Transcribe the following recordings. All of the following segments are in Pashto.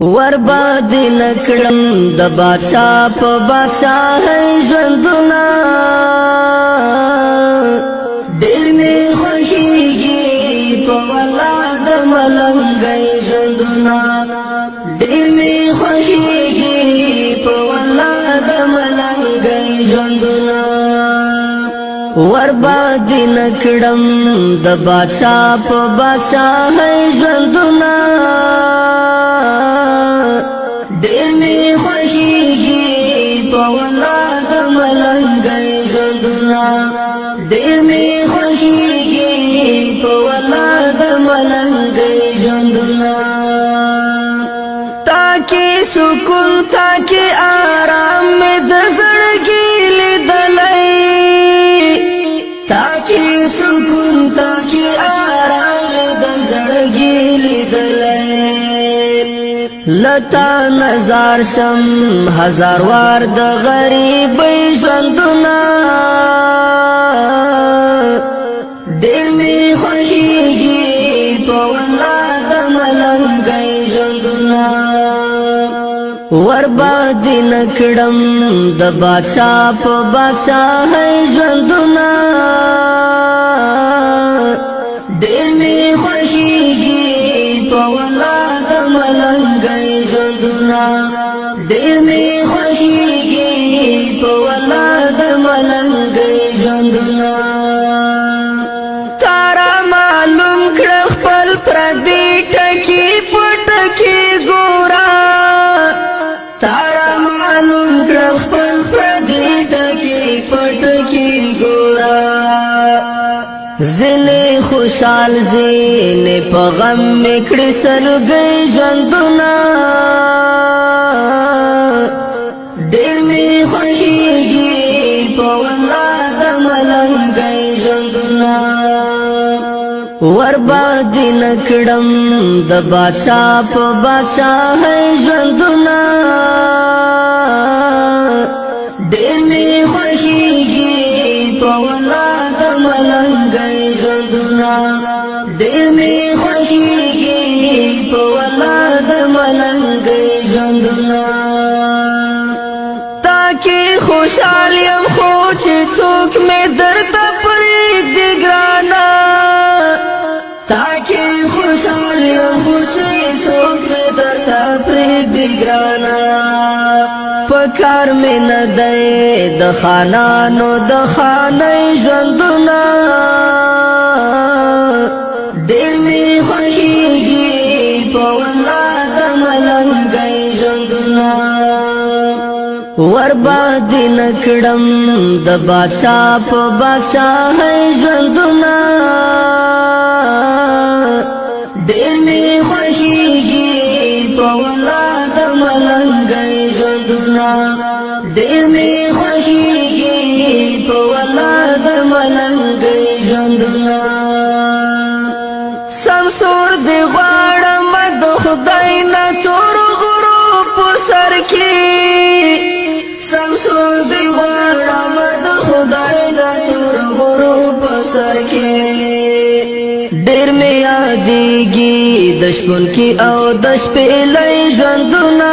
ورباد نکړم د بادشاہ په بادشاہي ژوندونه ډېر می خوښيږي په ولا د ملنګي ژوندونه ډېر می خوښيږي په ولا د ملنګي ژوندونه ورباد نکړم د بادشاہ په بادشاہي ژوندونه ډېر می خوښيږي په ولا د ملنګي ژوندونه ډېر می خوښيږي په ولا د ملنګي ژوندونه تاکي سکون تاکي آرام می د زړګي لیدلای تاکي سکون تاکي آرام می د زړګي لیدلای لتا نظر شم هزار وار د غریب ژوندونه ډېر می خوښيږي په ولا د ملنګي ژوندونه ورباد نکړم د بادشاہ په بادشاہي ژوندونه ډېر می خوښيږي په ولا د ملنګي ژوندونه ډېر می خوښيږي په ولا د ملنګي ژوندونه تارا معلوم کړ خپل پردي ټکی پټکی ګورا تارا معلوم کړ خپل پردي ټکی پټکی ګورا زنه خوشحال زنه په غم میکړې سلګي ژوندونه ډېر می خوښيږي په ولا د ملنګي ژوندونه ورباد نکړم د بادشاہ په بادشاہي ژوندونه ډېر می خوښيږي په ولا د ملنګي ژوندونه ډېر می خوښيږي په ولا د ملنګي ژوندونه تاکي خوشحال يم خو چې څوک مې درته پرېږدي ګرانه تاکي خوشحال يم خو چې څوک مې درته پرېږدي ګرانه پکار مې نه دی د خانانو د خانۍ ژوندونه ډېر می خوښيږي په ولا د ملنګي ژوندونه ورباد نکړم د بادشاہ په بادشاہي ژوندونه ډېر می خوښيږي په ولا د ملنګي ژوندونه ډېر می خوښيږي په ولا د ملنګي ژوندونه سمسور دی غواړم د خدای نه تور غروب سر کې سمسور دی غواړم د خدای نه تور غروب سر کې ډېر می یادېږي د شپون کې او د شپې لۍ ژوندونه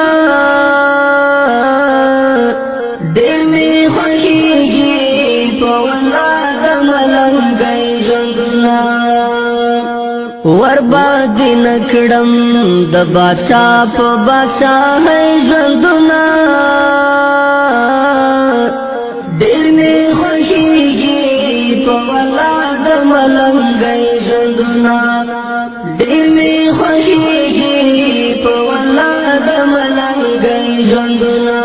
ډېر می خوښيږي په ولا د ملنګي ژوندونه ورباد نکړم د بادشاہ په بادشاہي ژوندونه ډېر می خوښيږي په ولا د ملنګي ژوندونه ډېر می خوښيږي په ولا د ملنګي ژوندونه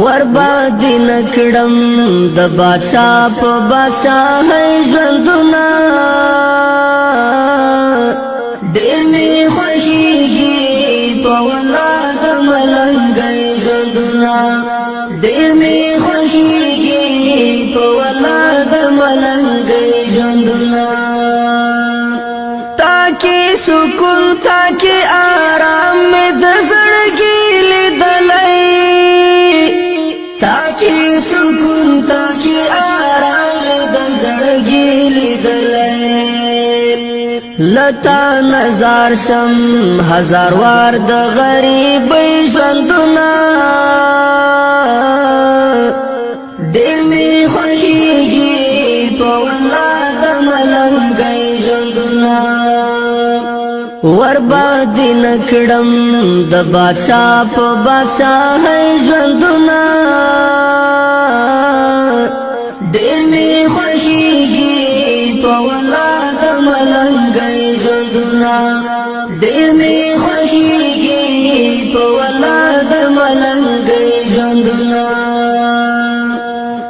ورباد نکړم د بادشاہ په بادشاہي ژوندونه ډېر می خوښيږي په ولا د ملنګي ژوندونه ډېر می خوښيږي په ولا د ملنګي ژوندونه تاکي سکون تاکي آرام می د زړګي لیدلای تاکي سکون تاکي آرام می د زړګي لیدلای لتا نظر شم هزار وار د غریبۍ ژوندونه ډېر مې خوښېږي په والله د ملنګۍ ژوندونه ورباندې نه کړم د بادشاه په بادشاهۍ ژوندونه ډېر مې خوښېږي په والله د ملنګۍ ژوندونه ډېر مې خوښېږي په والله د ملنګۍ ژوندونه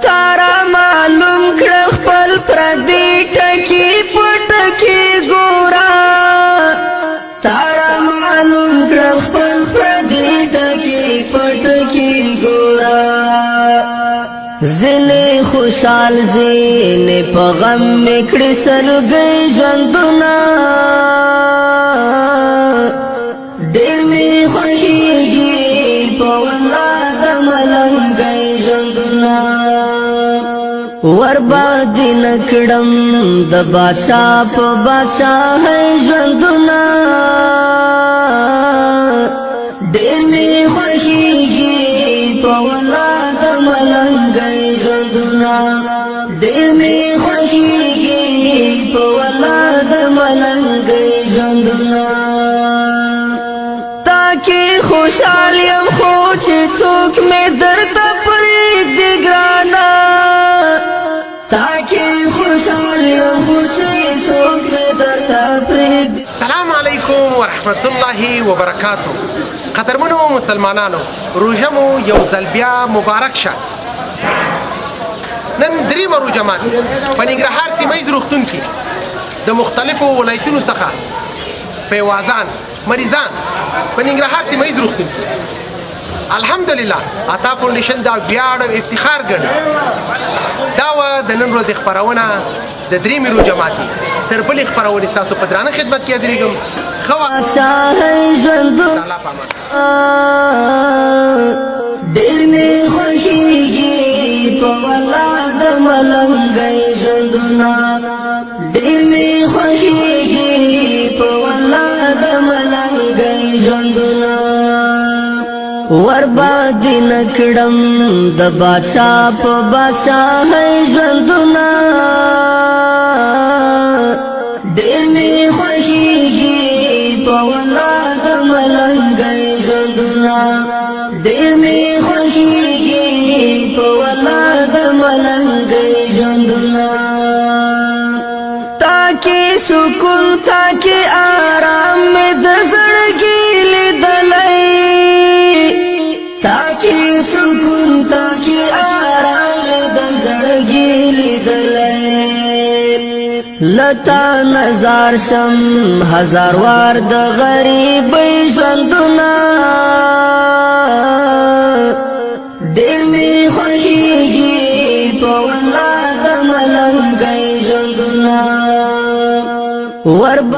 تا را معلوم کړه خپل پردي ټکي په ټکي ګوره تا را معلوم کړه خپل پردي ټکي په ټکي ګوره زنه خوشحال زنه په غم میکړي سلګي ژوندونه ډېر مې خوښېږي په والله د ملنګۍ ژوندونه ورباندې نه کړم د بادشاه په بادشاهۍ ژوندونه ډېر مې خوښېږي په والله د ملنګۍ ژوندونه ډېر مې خوښېږي په والله د ملنګۍ ژوندونه تا کې خوشحال یم خو چې څوک مې درته پرېږدي ګرانه تا کې خوشحال یم خو چې څوک مې درته پرېږدي. السلام علیکم ورحمت الله وبرکاتو. قدرمنو مسلمانانو، روژه مو یو ځل بیا مبارک شه. نن دریمه روژه ماتي په ننګرهار سیمهیز روغتون کې د مختلفو ولایتونو څخه پیوازان مریضان په ننګرهار سیمهیز روغتون کې الحمدلله عطا فاونډیشن دا ویاړ او افتخار ګڼي. دا وه د نن ورځې خپرونه د دریمې روژه ماتي. تر بلې خپرونې ستاسو په درانه خدمت کې حاضرېږم. ښه وخت. ډېر مې خوښېږي په والله د ملنګۍ ژوندونه ډېر مې خوښېږي په والله د ملنګۍ ژوندونه ورباندې نه کړم د بادشاه په بادشاهۍ ژوندونه ډېر مې خوښېږي په والله د ملنګۍ ژوندونه ډېر مې خوښېږي په والله د ملنګۍ ژوندونه تا کې سکون تا کې آرام مې د زړګي لیدلی تا کې سکون تا کې آرام مې د زړګي لیدلی لتا نظر شم هزار وار د غریبۍ ژوندونه ډېر مې خوښېږي په والله د ملنګۍ ژوندونه